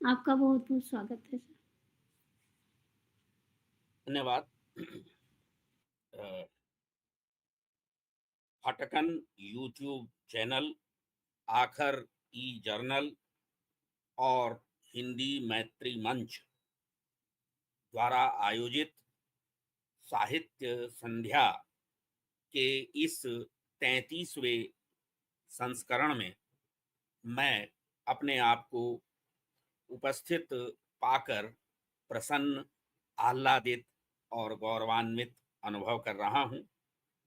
आपका बहुत-बहुत स्वागत है सर। धन्यवाद। अ, फटकन यूट्यूब चैनल, आखर ई जर्नल और हिंदी मैत्री मंच द्वारा आयोजित साहित्य संध्या के इस 33वें संस्करण में मैं अपने आप को उपस्थित पाकर प्रसन्न, आह्लादित और गौरवान्वित अनुभव कर रहा हूँ।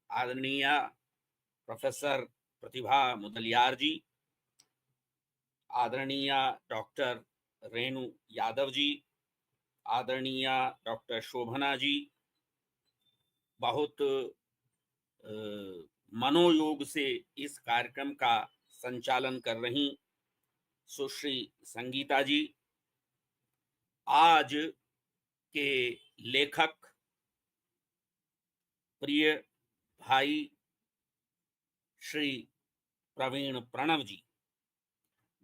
आदरणीय प्रोफेसर प्रतिभा मुदलियार जी, आदरणीय डॉक्टर रेणु यादव जी, आदरणीय डॉक्टर शोभना जी, बहुत मनोयोग से इस कार्यक्रम का संचालन कर रही सुश्री संगीता जी, आज के लेखक प्रिय भाई श्री प्रवीण प्रणव जी,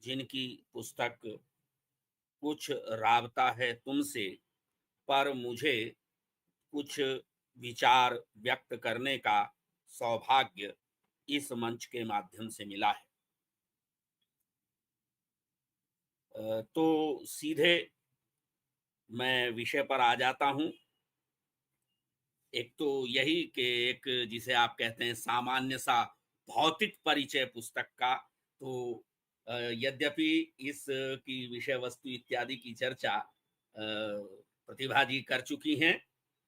जिनकी पुस्तक कुछ राबता है तुमसे पर मुझे कुछ विचार व्यक्त करने का सौभाग्य इस मंच के माध्यम से मिला है। तो सीधे मैं विषय पर आ जाता हूँ। एक तो यही कि एक जिसे आप कहते हैं सामान्य सा भौतिक परिचय पुस्तक का। तो यद्यपि इस की विषय वस्तु इत्यादि की चर्चा प्रतिभा जी कर चुकी हैं।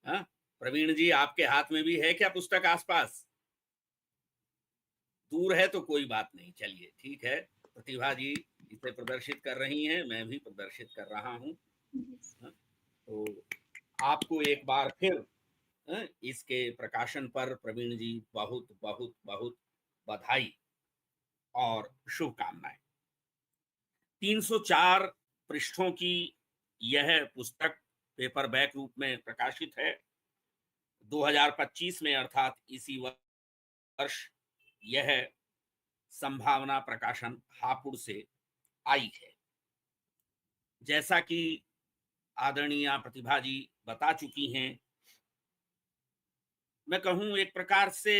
हाँ, प्रवीण जी आपके हाथ में भी है क्या पुस्तक आसपास? दूर है तो कोई बात नहीं, चलिए ठीक है। प्रतिभा जी इसे प्रदर्शित कर रही हैं, मैं भी प्रदर्शित कर रहा हूँ। हाँ, तो आपको एक बार फिर इसके प्रकाशन पर प्रवीण जी बहुत बहुत बहुत बधाई और शुभकामनाएं। 304 पृष्ठों की यह पुस्तक पेपर बैक रूप में प्रकाशित है 2025 में, अर्थात इसी वर्ष यह संभावना प्रकाशन हापुड़ से आई है। जैसा कि आदरणीय प्रतिभा जी बता चुकी हैं, मैं कहूं एक प्रकार से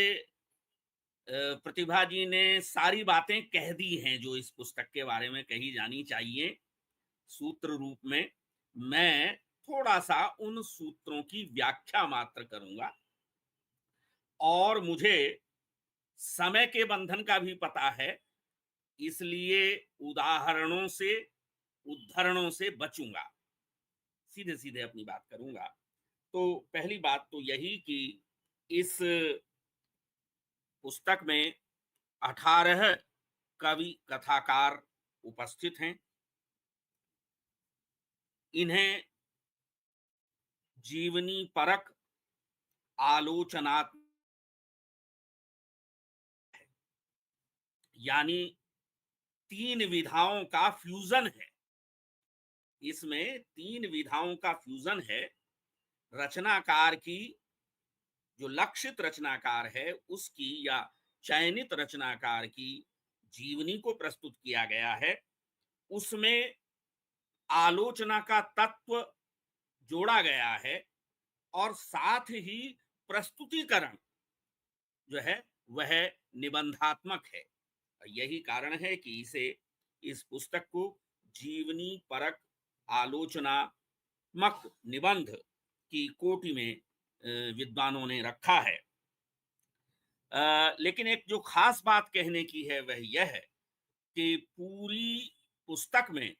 प्रतिभा जी ने सारी बातें कह दी हैं जो इस पुस्तक के बारे में कही जानी चाहिए सूत्र रूप में। मैं थोड़ा सा उन सूत्रों की व्याख्या मात्र करूंगा और मुझे समय के बंधन का भी पता है, इसलिए उदाहरणों से उद्धरणों से बचूंगा, सीधे सीधे अपनी बात करूंगा। तो पहली बात तो यही कि इस पुस्तक में 18 कवि कथाकार उपस्थित हैं। इन्हें जीवनी परक आलोचनात्मक, यानी 3 विधाओं का फ्यूजन है। इसमें 3 विधाओं का फ्यूजन है। रचनाकार की, जो लक्षित रचनाकार है उसकी या चयनित रचनाकार की जीवनी को प्रस्तुत किया गया है। उसमें आलोचना का तत्व जोड़ा गया है और साथ ही प्रस्तुतिकरण जो है वह निबंधात्मक है। यही कारण है कि इसे, इस पुस्तक को जीवनी परक आलोचनात्मक निबंध की कोटि में विद्वानों ने रखा है। लेकिन एक जो खास बात कहने की है वह यह है कि पूरी पुस्तक में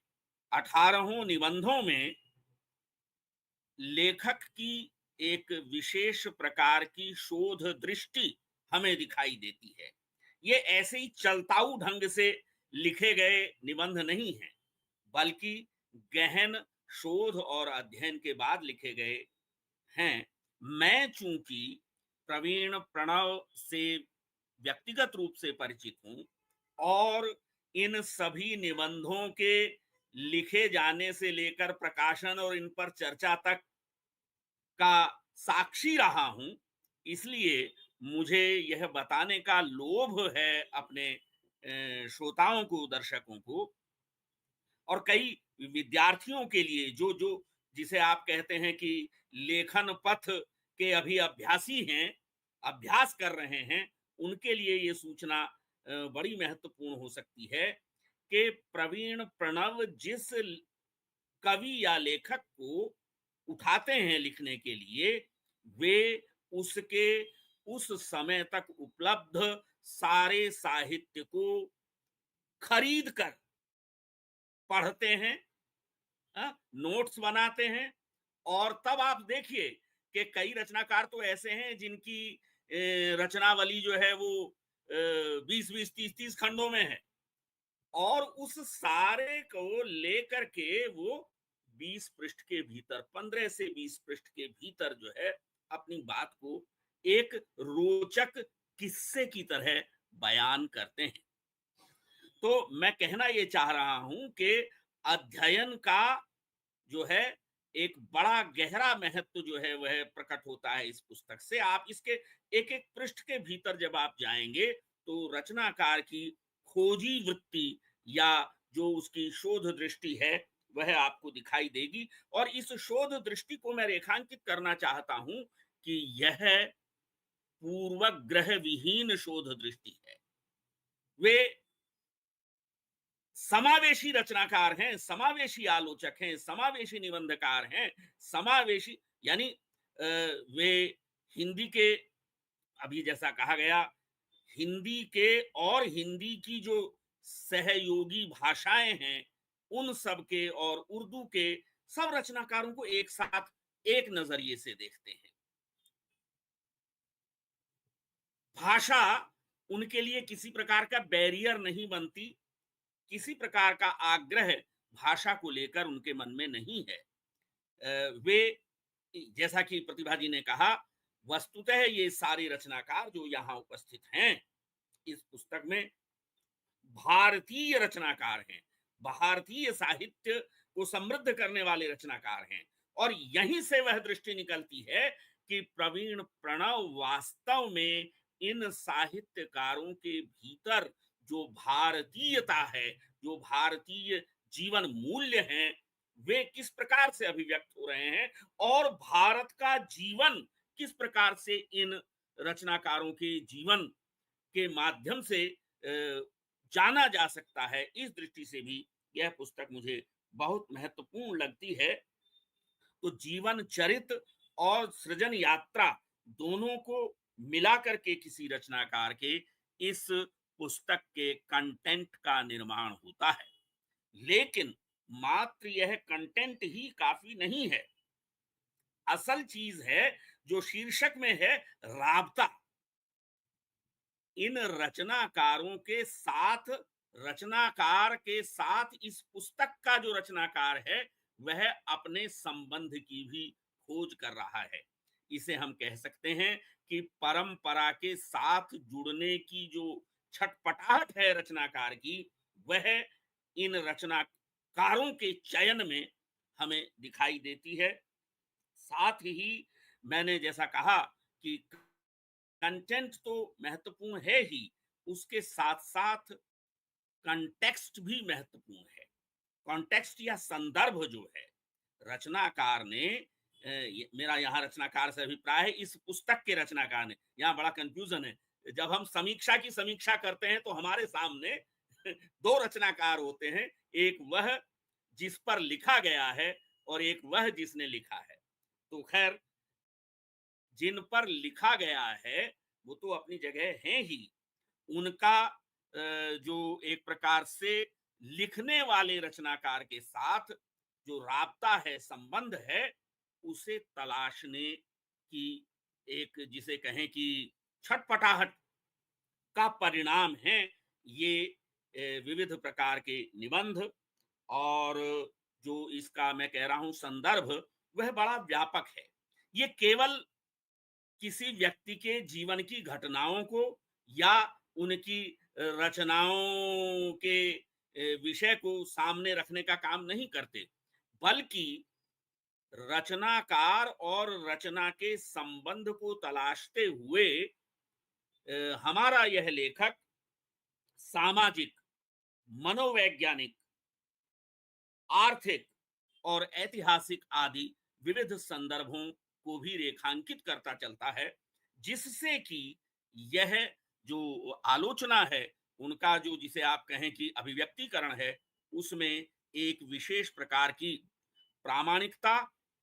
18 निबंधों में लेखक की एक विशेष प्रकार की शोध दृष्टि हमें दिखाई देती है। ये ऐसे ही चलताऊ ढंग से लिखे गए निबंध नहीं हैं, बल्कि गहन शोध और अध्ययन के बाद लिखे गए हैं। मैं चूंकि प्रवीण प्रणव से व्यक्तिगत रूप से परिचित हूं और इन सभी निबंधों के लिखे जाने से लेकर प्रकाशन और इन पर चर्चा तक का साक्षी रहा हूं, इसलिए मुझे यह बताने का लोभ है अपने श्रोताओं को, दर्शकों को और कई विद्यार्थियों के लिए जो जो जिसे आप कहते हैं कि लेखन पथ के अभी अभ्यासी हैं, अभ्यास कर रहे हैं, उनके लिए ये सूचना बड़ी महत्वपूर्ण हो सकती है कि प्रवीण प्रणव जिस कवि या लेखक को उठाते हैं लिखने के लिए, वे उसके उस समय तक उपलब्ध सारे साहित्य को खरीद कर पढ़ते हैं, नोट्स बनाते हैं। और तब आप देखिए कि कई रचनाकार तो ऐसे हैं जिनकी रचनावली जो है वो 20-20, 30-30 खंडों में है, और उस सारे को लेकर के वो 20 पृष्ठ के भीतर, 15 से 20 पृष्ठ के भीतर जो है अपनी बात को एक रोचक किस्से की तरह बयान करते हैं। तो मैं कहना ये चाह रहा हूं कि अध्ययन का जो है एक बड़ा गहरा महत्व जो है वह प्रकट होता है इस पुस्तक से। आप इसके एक एक पृष्ठ के भीतर जब आप जाएंगे तो रचनाकार की खोजी वृत्ति या जो उसकी शोध दृष्टि है वह आपको दिखाई देगी। और इस शोध दृष्टि को मैं रेखांकित करना चाहता हूं कि यह पूर्वग्रह विहीन शोध दृष्टि है। वे समावेशी रचनाकार हैं, समावेशी आलोचक हैं, समावेशी निबंधकार हैं, समावेशी यानी वे हिंदी के, अभी जैसा कहा गया, हिंदी के और हिंदी की जो सहयोगी भाषाएं हैं उन सब के और उर्दू के सब रचनाकारों को एक साथ एक नजरिए से देखते हैं। भाषा उनके लिए किसी प्रकार का बैरियर नहीं बनती, किसी प्रकार का आग्रह भाषा को लेकर उनके मन में नहीं है। वे, जैसा कि प्रतिभा जी ने कहा, वस्तुतः ये सारे रचनाकार जो यहाँ उपस्थित हैं इस पुस्तक में भारतीय रचनाकार हैं, भारतीय साहित्य को समृद्ध करने वाले रचनाकार हैं। और यहीं से वह दृष्टि निकलती है कि प्रवीण प्रणव वास्तव में इन साहित्यकारों के भीतर जो भारतीयता है, जो भारतीय जीवन मूल्य हैं, वे किस प्रकार से अभिव्यक्त हो रहे हैं और भारत का जीवन किस प्रकार से इन रचनाकारों के जीवन के माध्यम से जाना जा सकता है। इस दृष्टि से भी यह पुस्तक मुझे बहुत महत्वपूर्ण लगती है। तो जीवन चरित और सृजन यात्रा दोनों को मिलाकर के किसी रचनाकार के इस पुस्तक के कंटेंट का निर्माण होता है। लेकिन मात्र यह कंटेंट ही काफी नहीं है। असल चीज है जो शीर्षक में है, राबता। इन रचनाकारों के साथ, रचनाकार के साथ इस पुस्तक का जो रचनाकार है वह अपने संबंध की भी खोज कर रहा है। इसे हम कह सकते हैं कि परंपरा के साथ जुड़ने की जो छटपटाहट है रचनाकार की, वह इन रचनाकारों के चयन में हमें दिखाई देती है। साथ ही मैंने जैसा कहा कि कंटेंट तो महत्वपूर्ण है ही, उसके साथ साथ कंटेक्स्ट भी महत्वपूर्ण है। कॉन्टेक्स्ट या संदर्भ जो है, रचनाकार ने मेरा यहाँ रचनाकार से अभिप्राय है, इस पुस्तक के रचनाकार ने, यहाँ बड़ा कंफ्यूजन है। जब हम समीक्षा की समीक्षा करते हैं तो हमारे सामने दो रचनाकार होते हैं, एक वह जिस पर लिखा गया है और एक वह जिसने लिखा है। तो खैर, जिन पर लिखा गया है वो तो अपनी जगह हैं ही, उनका जो एक प्रकार से लिखने वाले रचनाकार के साथ जो राबता है, संबंध है, उसे तलाशने की एक, जिसे कहें कि छटपटाहट का परिणाम है ये विविध प्रकार के निबंध। और जो इसका मैं कह रहा हूं संदर्भ, वह बड़ा व्यापक है। ये केवल किसी व्यक्ति के जीवन की घटनाओं को या उनकी रचनाओं के विषय को सामने रखने का काम नहीं करते, बल्कि रचनाकार और रचना के संबंध को तलाशते हुए हमारा यह लेखक सामाजिक, मनोवैज्ञानिक आर्थिक और ऐतिहासिक आदि विविध संदर्भों को भी रेखांकित करता चलता है, जिससे कि यह जो आलोचना है, उनका जो जिसे आप कहें कि अभिव्यक्तिकरण है, उसमें एक विशेष प्रकार की प्रामाणिकता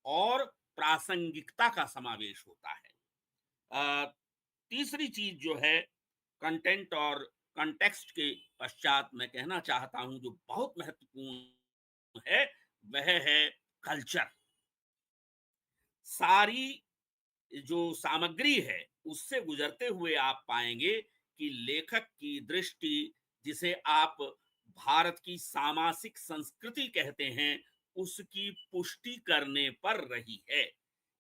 और प्रासंगिकता का समावेश होता है। अ, तीसरी चीज जो है कंटेंट और कंटेक्स्ट के पश्चात मैं कहना चाहता हूं जो बहुत महत्वपूर्ण है, वह है कल्चर। सारी जो सामग्री है उससे गुजरते हुए आप पाएंगे कि लेखक की दृष्टि, जिसे आप भारत की सामासिक संस्कृति कहते हैं, उसकी पुष्टि करने पर रही है।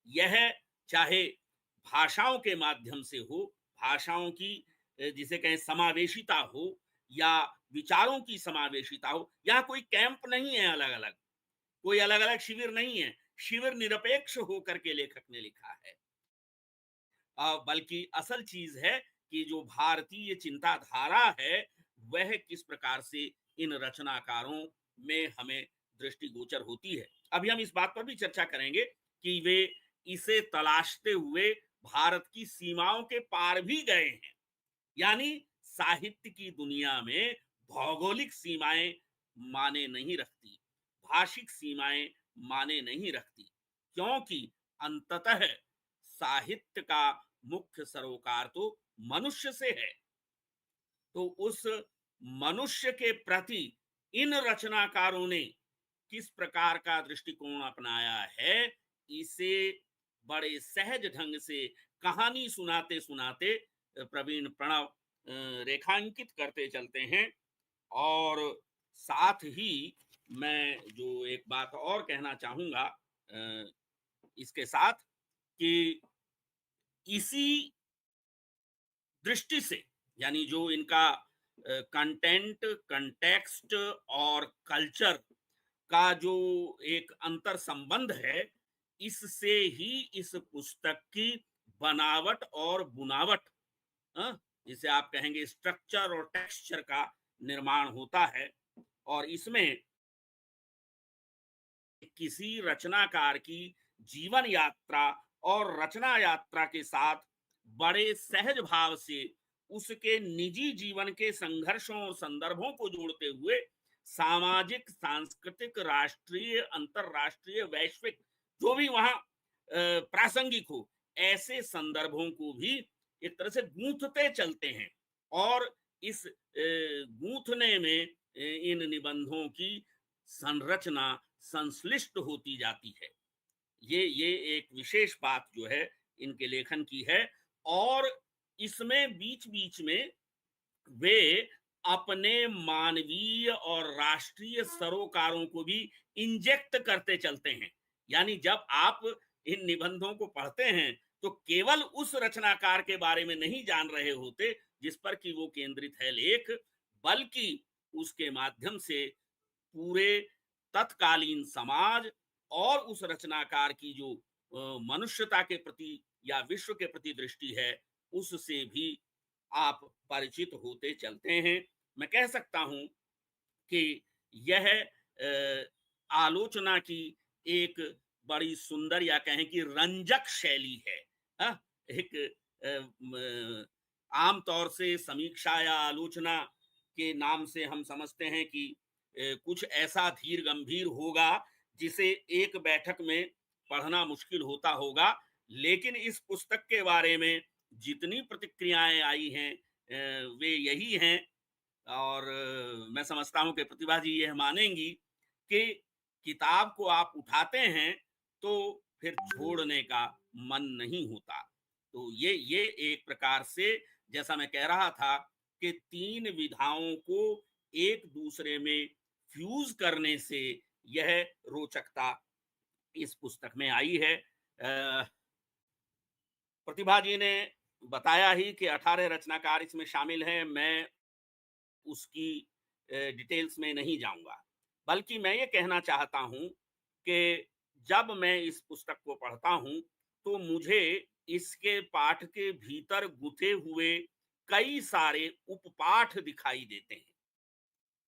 यह चाहे भाषाओं के माध्यम से हो, भाषाओं की जिसे कहें समावेशिता हो, या विचारों की समावेशिता हो। यहाँ कोई कैंप नहीं है अलग अलग, कोई अलग अलग शिविर नहीं है, शिविर निरपेक्ष होकर के लेखक ने लिखा है। बल्कि असल चीज है कि जो भारतीय चिंताधारा है, वह किस प्रकार से इन रचनाकारों में हमें दृष्टिगोचर होती है। अभी हम इस बात पर भी चर्चा करेंगे कि वे इसे तलाशते हुए भारत की सीमाओं के पार भी गए हैं। यानी साहित्य की दुनिया में भौगोलिक सीमाएं माने नहीं रखती, भाषिक सीमाएं माने नहीं रखती, क्योंकि अंततः साहित्य का मुख्य सरोकार तो मनुष्य से है। तो उस मनुष्य के प्रति इन रचनाकारों ने किस प्रकार का दृष्टिकोण अपनाया है, इसे बड़े सहज ढंग से कहानी सुनाते सुनाते प्रवीण प्रणव रेखांकित करते चलते हैं। और साथ ही मैं जो एक बात और कहना चाहूंगा इसके साथ, कि इसी दृष्टि से, यानी जो इनका कंटेंट, कंटेक्स्ट और कल्चर का जो एक अंतर संबंध है, इससे ही इस पुस्तक की बनावट और बुनावट, हाँ, जिसे आप कहेंगे स्ट्रक्चर और टेक्सचर का निर्माण होता है। और इसमें किसी रचनाकार की जीवन यात्रा और रचना यात्रा के साथ बड़े सहज भाव से उसके निजी जीवन के संघर्षों और संदर्भों को जोड़ते हुए सामाजिक, सांस्कृतिक, राष्ट्रीय, अंतरराष्ट्रीय, वैश्विक, जो भी वहां प्रासंगिक हो, ऐसे संदर्भों को भी एक तरह से गूंथते चलते हैं। और इस गूंथने में इन निबंधों की संरचना संश्लिष्ट होती जाती है। ये एक विशेष बात जो है इनके लेखन की है। और इसमें बीच बीच में वे अपने मानवीय और राष्ट्रीय सरोकारों को भी इंजेक्ट करते चलते हैं। यानी जब आप इन निबंधों को पढ़ते हैं तो केवल उस रचनाकार के बारे में नहीं जान रहे होते जिस पर कि वो केंद्रित है लेख, बल्कि उसके माध्यम से पूरे तत्कालीन समाज और उस रचनाकार की जो मनुष्यता के प्रति या विश्व के प्रति दृष्टि है, उससे भी आप परिचित होते चलते हैं। मैं कह सकता हूं कि यह आलोचना की एक बड़ी सुंदर या कहें कि रंजक शैली है। हाँ, एक आमतौर से समीक्षा या आलोचना के नाम से हम समझते हैं कि कुछ ऐसा धीर गंभीर होगा जिसे एक बैठक में पढ़ना मुश्किल होता होगा। लेकिन इस पुस्तक के बारे में जितनी प्रतिक्रियाएं आई हैं, वे यही हैं। और मैं समझता हूं कि प्रतिभा जी यह मानेंगी कि किताब को आप उठाते हैं तो फिर छोड़ने का मन नहीं होता। तो ये एक प्रकार से, जैसा मैं कह रहा था, कि तीन विधाओं को एक दूसरे में फ्यूज करने से यह रोचकता इस पुस्तक में आई है। प्रतिभा जी ने बताया ही कि 18 रचनाकार इसमें शामिल हैं। मैं उसकी डिटेल्स में नहीं जाऊंगा, बल्कि मैं ये कहना चाहता हूं कि जब मैं इस पुस्तक को पढ़ता हूं तो मुझे इसके पाठ के भीतर गुथे हुए कई सारे उपपाठ दिखाई देते हैं।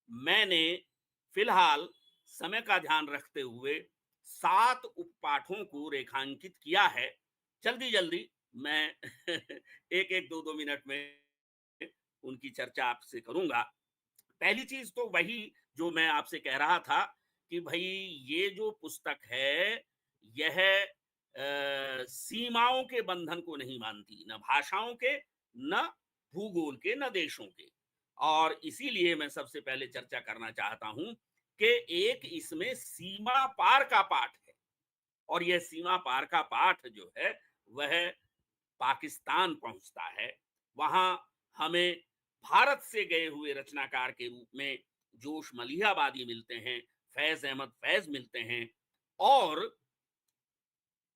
मैंने फिलहाल समय का ध्यान रखते हुए 7 उपपाठों को रेखांकित किया है। जल्दी-जल्दी मैं एक-एक 2-2 मिनट में उनकी चर्चा आपसे करूँगा। पहली चीज़ तो वही जो मैं आपसे कह रहा था कि भई ये जो पुस्तक है, यह सीमाओं के बंधन को नहीं मानती, न भाषाओं के, न भूगोल के, न देशों के। और इसीलिए मैं सबसे पहले चर्चा करना चाहता हूँ कि एक इसमें सीमा पार का पाठ है, और यह सीमा पार का पाठ जो है, वह पाकिस्तान पहुँचता है। वहाँ हमें भारत से गए हुए रचनाकार के रूप में जोश मलिहाबादी मिलते हैं, फैज़ अहमद फैज़ मिलते हैं, और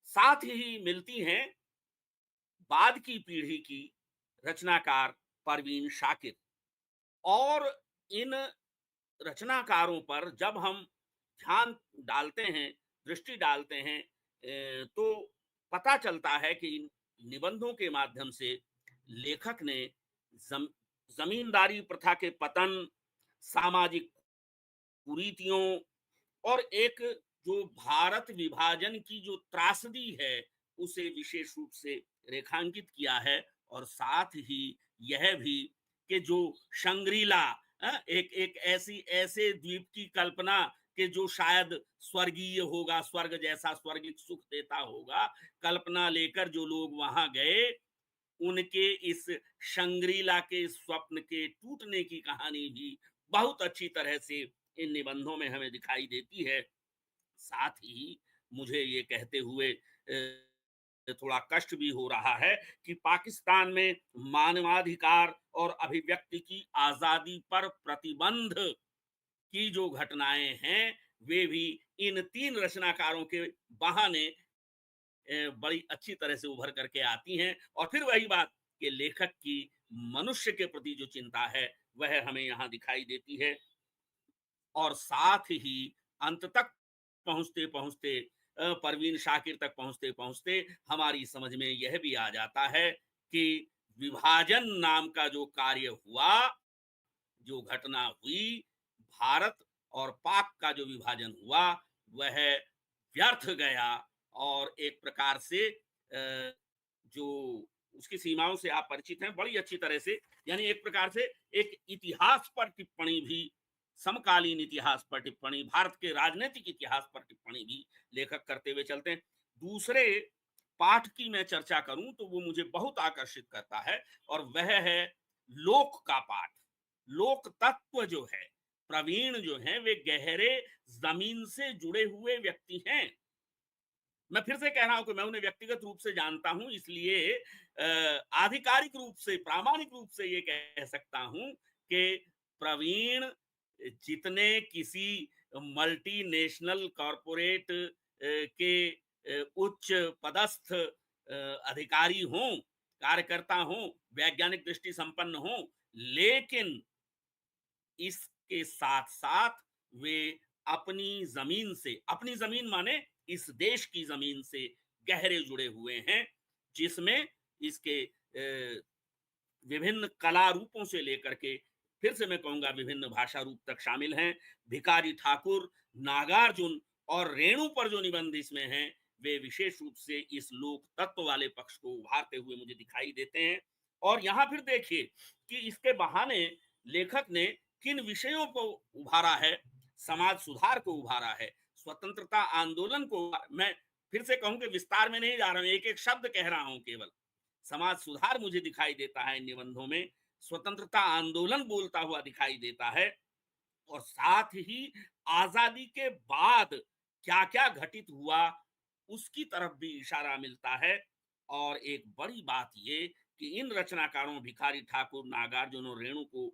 साथ ही मिलती हैं बाद की पीढ़ी की रचनाकार परवीन शाकिर। और इन रचनाकारों पर जब हम ध्यान डालते हैं, दृष्टि डालते हैं, तो पता चलता है कि इन निबंधों के माध्यम से लेखक ने जम, जमींदारी प्रथा के पतन, सामाजिक कुरीतियों, और एक जो भारत विभाजन की जो त्रासदी है, उसे विशेष रूप से रेखांकित किया है। और साथ ही यह भी कि जो शंग्रीला, एक एक ऐसी ऐसे द्वीप की कल्पना कि जो शायद स्वर्गीय होगा, स्वर्ग जैसा स्वर्गिक सुख देता होगा, कल्पना लेकर जो लोग वहां गए, उनके इस शंग्रीला के स्वप्न के टूटने की कहानी भी बहुत अच्छी तरह से इन निबंधों में हमें दिखाई देती है। साथ ही मुझे ये कहते हुए थोड़ा कष्ट भी हो रहा है कि पाकिस्तान में मानवाधिकार और अभिव्यक्ति की आजादी पर प्रतिबंध की जो घटनाएं हैं, वे भी इन 3 रचनाकारों के बहाने बड़ी अच्छी तरह से उभर करके आती हैं। और फिर वही बात कि लेखक की मनुष्य के प्रति जो चिंता है, वह हमें यहाँ दिखाई देती है। और साथ ही अंत तक पहुंचते पहुंचते, परवीन शाकिर तक पहुंचते पहुंचते हमारी समझ में यह भी आ जाता है कि विभाजन नाम का जो कार्य हुआ, जो घटना हुई, भारत और पाक का जो विभाजन हुआ, वह व्यर्थ गया। और एक प्रकार से जो उसकी सीमाओं से आप परिचित हैं बड़ी अच्छी तरह से, यानी एक प्रकार से एक इतिहास पर टिप्पणी भी, समकालीन इतिहास पर टिप्पणी, भारत के राजनीतिक इतिहास पर टिप्पणी भी लेखक करते हुए चलते हैं। दूसरे पाठ की मैं चर्चा करूं तो वो मुझे बहुत आकर्षित करता है, और वह है लोक का पाठ। लोक तत्व जो है, प्रवीण जो है, वे गहरे जमीन से जुड़े हुए व्यक्ति हैं। मैं फिर से कह रहा हूं कि मैं उन्हें व्यक्तिगत रूप से जानता हूं, इसलिए आधिकारिक रूप से, प्रामाणिक रूप से ये कह सकता हूं कि प्रवीण जितने किसी मल्टीनेशनल कॉरपोरेट के उच्च पदस्थ अधिकारी हों, कार्यकर्ता हों, वैज्ञानिक दृष्टि संपन्न हों, लेकिन इसके साथ साथ वे अपनी जमीन से, अपनी जमीन माने इस देश की जमीन से गहरे जुड़े हुए हैं, जिसमें इसके विभिन्न कला रूपों से लेकर के, फिर से मैं कहूंगा विभिन्न भाषा रूप तक शामिल हैं। भिखारी ठाकुर, नागार्जुन और रेणु पर जो निबंध इसमें हैं, वे विशेष रूप से इस लोक तत्व वाले पक्ष को उभारते हुए मुझे दिखाई देते हैं। और यहां फिर देखिए कि इसके बहाने लेखक ने किन विषयों को उभारा है। समाज सुधार को उभारा है, स्वतंत्रता आंदोलन को। मैं फिर से कहूं कि विस्तार में नहीं जा रहा हूं, एक एक शब्द कह रहा हूं केवल। समाज सुधार मुझे दिखाई देता है इन निबंधों में, स्वतंत्रता आंदोलन बोलता हुआ दिखाई देता है, और साथ ही आजादी के बाद क्या क्या घटित हुआ, उसकी तरफ भी इशारा मिलता है। और एक बड़ी बात ये कि इन रचनाकारों भिखारी ठाकुर, नागार्जुन और रेणु को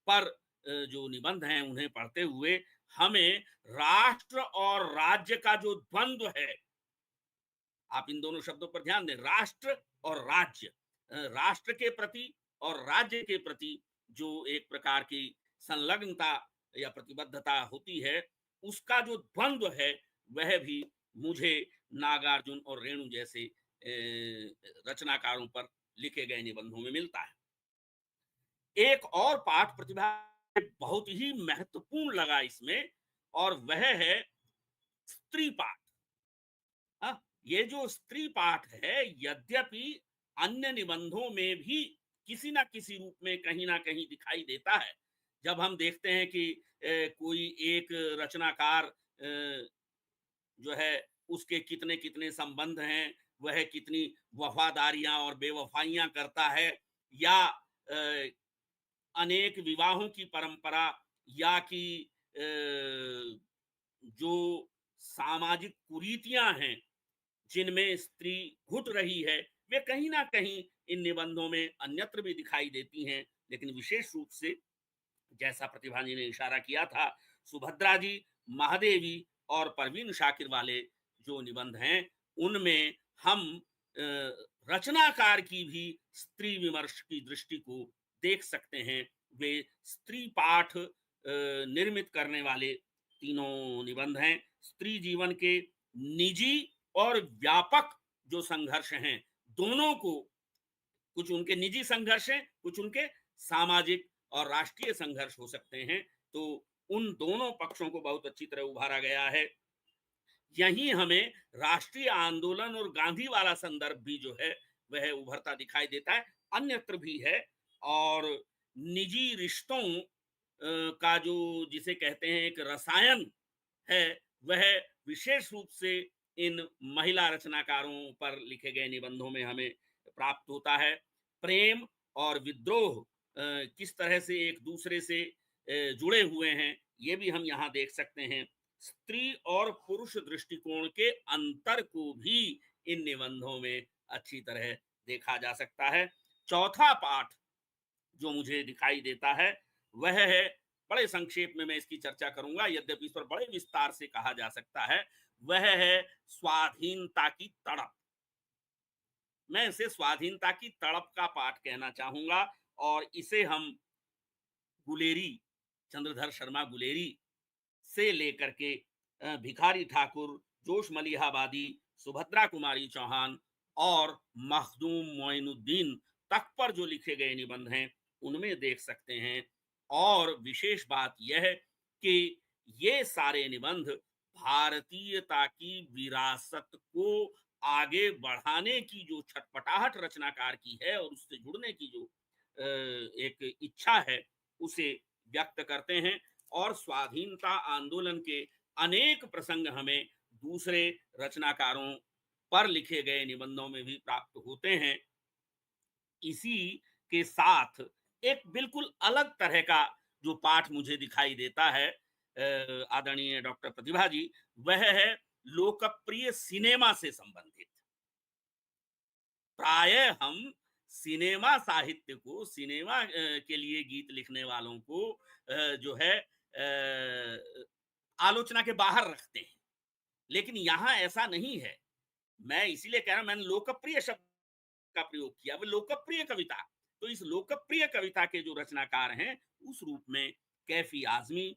पर जो निबंध हैं, उन्हें पढ़ते हुए हमें राष्ट्र और राज्य का जो द्वंद्व है, आप इन दोनों शब्दों पर ध्यान दें, राष्ट्र और राज्य, राष्ट्र के प्रति और राज्य के प्रति जो एक प्रकार की संलग्नता या प्रतिबद्धता होती है, उसका जो द्वंद्व है, वह भी मुझे नागार्जुन और रेणु जैसे रचनाकारों पर लिखे गए निबंधों में मिलता है। एक और पाठ प्रतिभा बहुत ही महत्वपूर्ण लगा इसमें, और वह है स्त्री पाठ। हाँ, ये जो स्त्री पाठ है, यद्यपि अन्य निबंधों में भी किसी ना किसी रूप में कहीं ना कहीं दिखाई देता है। जब हम देखते हैं कि कोई एक रचनाकार जो है उसके कितने कितने संबंध हैं, वह कितनी वफादारियां और बेवफाइयां करता है, या अनेक विवाहों की परंपरा, या कि जो सामाजिक कुरीतियां हैं जिनमें स्त्री घुट रही है, वे कहीं ना कहीं इन निबंधों में अन्यत्र भी दिखाई देती हैं। लेकिन विशेष रूप से, जैसा प्रतिभा जी ने इशारा किया था, सुभद्रा जी, महादेवी और परवीन शाकिर वाले जो निबंध हैं, उनमें हम रचनाकार की भी स्त्री विमर्श की दृष्टि को देख सकते हैं। वे स्त्री पाठ निर्मित करने वाले तीनों निबंध हैं। स्त्री जीवन के निजी और व्यापक जो संघर्ष हैं, दोनों को, कुछ उनके निजी संघर्ष हैं, कुछ उनके सामाजिक और राष्ट्रीय संघर्ष हो सकते हैं, तो उन दोनों पक्षों को बहुत अच्छी तरह उभारा गया है। यहीं हमें राष्ट्रीय आंदोलन और गांधी वाला संदर्भ भी जो है वह उभरता दिखाई देता है, अन्यत्र भी है। और निजी रिश्तों का जो, जिसे कहते हैं एक रसायन है, वह विशेष रूप से इन महिला रचनाकारों पर लिखे गए निबंधों में हमें प्राप्त होता है। प्रेम और विद्रोह किस तरह से एक दूसरे से जुड़े हुए हैं, ये भी हम यहाँ देख सकते हैं। स्त्री और पुरुष दृष्टिकोण के अंतर को भी इन निबंधों में अच्छी तरह देखा जा सकता है। चौथा पाठ जो मुझे दिखाई देता है, वह है, बड़े संक्षेप में मैं इसकी चर्चा करूंगा, यद्यपि इस पर बड़े विस्तार से कहा जा सकता है, वह है स्वाधीनता की तड़प। मैं इसे स्वाधीनता की तड़प का पाठ कहना चाहूंगा, और इसे हम गुलेरी, चंद्रधर शर्मा गुलेरी से लेकर के भिखारी ठाकुर, जोश मलिहाबादी, सुभद्रा कुमारी चौहान और मखदूम मोइनुद्दीन तक पर जो लिखे गए निबंध हैं, उनमें देख सकते हैं। और विशेष बात यह है कि ये सारे निबंध भारतीयता की विरासत को आगे बढ़ाने की जो छटपटाहट रचनाकार की है और उससे जुड़ने की जो एक इच्छा है, उसे व्यक्त करते हैं। और स्वाधीनता आंदोलन के अनेक प्रसंग हमें दूसरे रचनाकारों पर लिखे गए निबंधों में भी प्राप्त होते हैं। इसी के साथ एक बिल्कुल अलग तरह का जो पाठ मुझे दिखाई देता है, आदरणीय डॉक्टर प्रतिभा जी, वह है लोकप्रिय सिनेमा से संबंधित। प्राय हम सिनेमा साहित्य को, सिनेमा के लिए गीत लिखने वालों को जो है आलोचना के बाहर रखते हैं, लेकिन यहाँ ऐसा नहीं है। मैं इसीलिए कह रहा हूं, मैंने लोकप्रिय शब्द का प्रयोग किया, वो लोकप्रिय कविता। तो इस लोकप्रिय कविता के जो रचनाकार हैं, उस रूप में कैफी आजमी,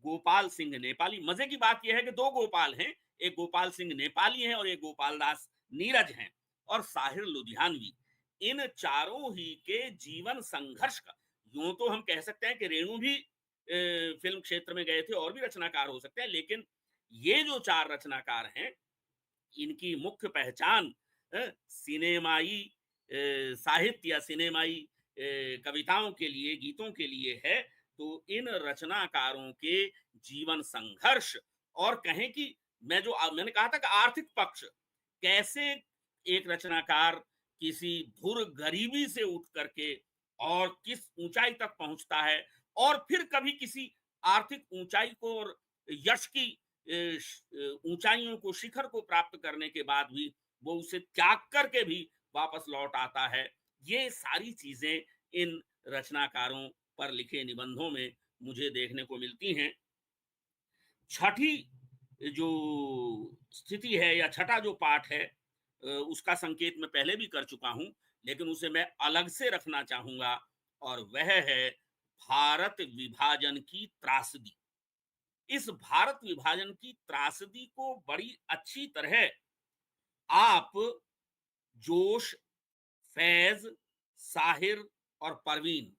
गोपाल सिंह नेपाली। मजे की बात यह है कि दो गोपाल हैं, एक गोपाल सिंह नेपाली हैं और एक गोपाल दास नीरज हैं, और साहिर लुधियानवी। इन चारों ही के जीवन संघर्ष का, यूं तो हम कह सकते हैं कि रेणु भी फिल्म क्षेत्र में गए थे, और भी रचनाकार हो सकते हैं, लेकिन ये जो चार रचनाकार हैं, इनकी मुख्य पहचान सिनेमाई साहित्य या सिनेमाई कविताओं के लिए, गीतों के लिए है। तो इन रचनाकारों के जीवन संघर्ष, और कहें कि मैंने कहा था कि आर्थिक पक्ष, कैसे एक रचनाकार किसी धुर गरीबी से उठ करके और किस ऊंचाई तक पहुंचता है, और फिर कभी किसी आर्थिक ऊंचाई को और यश की ऊंचाइयों को, शिखर को प्राप्त करने के बाद भी वो उसे त्याग करके भी वापस लौट आता है। ये सारी चीजें इन रचनाकारों पर लिखे निबंधों में मुझे देखने को मिलती हैं। छठी जो स्थिति है, या छठा जो पाठ है, उसका संकेत मैं पहले भी कर चुका हूं, लेकिन उसे मैं अलग से रखना चाहूंगा, और वह है भारत विभाजन की त्रासदी। इस भारत विभाजन की त्रासदी को बड़ी अच्छी तरह आप जोश, फैज, साहिर और परवीन,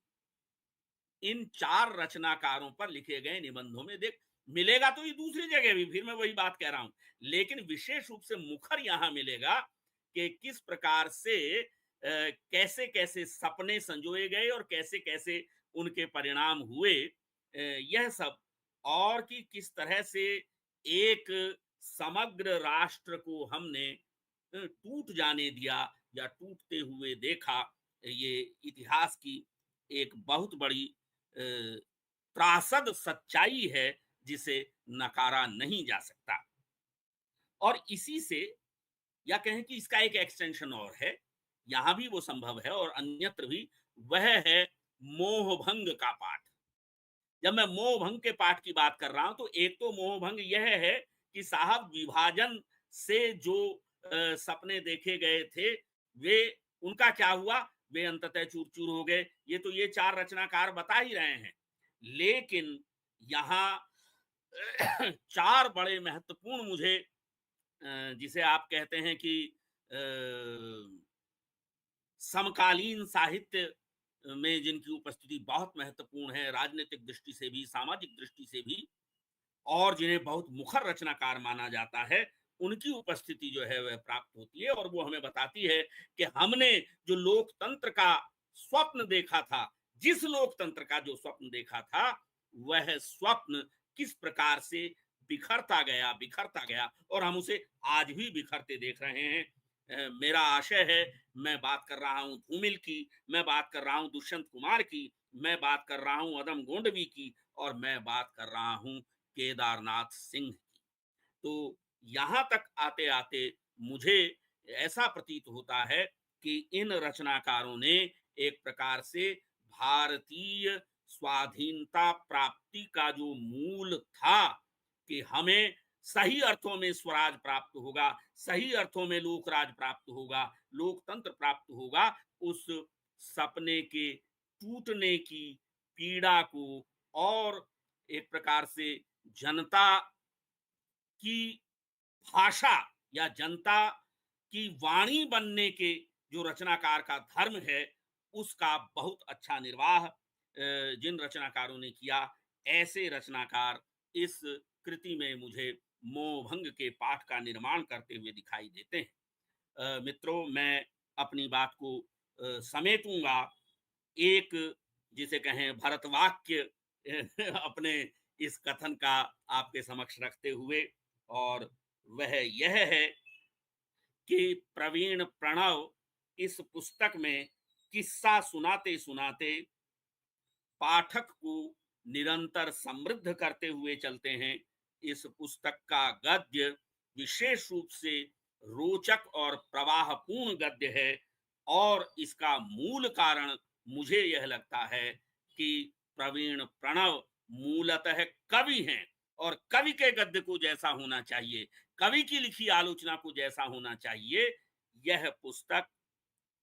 इन चार रचनाकारों पर लिखे गए निबंधों में मिलेगा तो ये दूसरी जगह भी, फिर मैं वही बात कह रहा हूं, लेकिन विशेष रूप से मुखर यहां मिलेगा कि किस प्रकार से कैसे कैसे सपने संजोए गए और कैसे कैसे उनके परिणाम हुए, यह सब, और कि किस तरह से एक समग्र राष्ट्र को हमने टूट जाने दिया या टूटते हुए देखा। ये इतिहास की एक बहुत बड़ी त्रासद सच्चाई है जिसे नकारा नहीं जा सकता। और इसी से, या कहें कि इसका एक एक्सटेंशन और है, यहां भी वो संभव है और अन्यत्र भी, वह है मोहभंग का पाठ। जब मैं मोहभंग के पाठ की बात कर रहा हूं तो एक तो मोहभंग यह है कि साहब विभाजन से जो सपने देखे गए थे, वे, उनका क्या हुआ, वे अंततः चूर चूर हो गए, ये तो ये चार रचनाकार बता ही रहे हैं। लेकिन यहाँ चार बड़े महत्वपूर्ण मुझे, जिसे आप कहते हैं कि अ, समकालीन साहित्य में जिनकी उपस्थिति बहुत महत्वपूर्ण है, राजनीतिक दृष्टि से भी, सामाजिक दृष्टि से भी, और जिन्हें बहुत मुखर रचनाकार माना जाता है, उनकी उपस्थिति जो है वह प्राप्त होती है और वो हमें बताती है कि हमने जो लोकतंत्र का स्वप्न देखा था, जिस लोकतंत्र का जो स्वप्न देखा था, वह स्वप्न किस प्रकार से बिखरता गया और हम उसे आज भी बिखरते देख रहे हैं। मेरा आशय है, मैं बात कर रहा हूं धूमिल की, मैं बात कर रहा हूं दुष्यंत कुमार की, मैं बात कर रहा हूं अदम गोंडवी की, और मैं बात कर रहा हूं केदारनाथ सिंह की। तो यहाँ तक आते आते मुझे ऐसा प्रतीत होता है कि इन रचनाकारों ने एक प्रकार से भारतीय स्वाधीनता प्राप्ति का जो मूल था, कि हमें सही अर्थों में स्वराज प्राप्त होगा, सही अर्थों में लोकराज प्राप्त होगा, लोकतंत्र प्राप्त होगा, उस सपने के टूटने की पीड़ा को, और एक प्रकार से जनता की भाषा या जनता की वाणी बनने के जो रचनाकार का धर्म है, उसका बहुत अच्छा निर्वाह जिन रचनाकारों ने किया, ऐसे रचनाकार इस कृति में मुझे मोहभंग के पाठ का निर्माण करते हुए दिखाई देते हैं। मित्रों, मैं अपनी बात को समेटूंगा एक, जिसे कहें भरतवाक्य, अपने इस कथन का आपके समक्ष रखते हुए, और वह यह है कि प्रवीण प्रणव इस पुस्तक में किस्सा सुनाते सुनाते पाठक को निरंतर समृद्ध करते हुए चलते हैं। इस पुस्तक का गद्य विशेष रूप से रोचक और प्रवाहपूर्ण गद्य है, और इसका मूल कारण मुझे यह लगता है कि प्रवीण प्रणव मूलतः कवि हैं, और कवि के गद्य को जैसा होना चाहिए, कवि की लिखी आलोचना को जैसा होना चाहिए, यह पुस्तक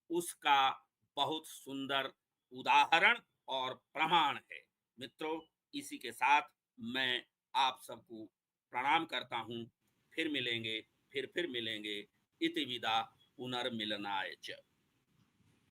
उसका बहुत सुंदर उदाहरण और प्रमाण है। मित्रों, इसी के साथ मैं आप सबको प्रणाम करता हूं। फिर मिलेंगे, फिर मिलेंगे। इति विदा, पुनर्मिलनाय च।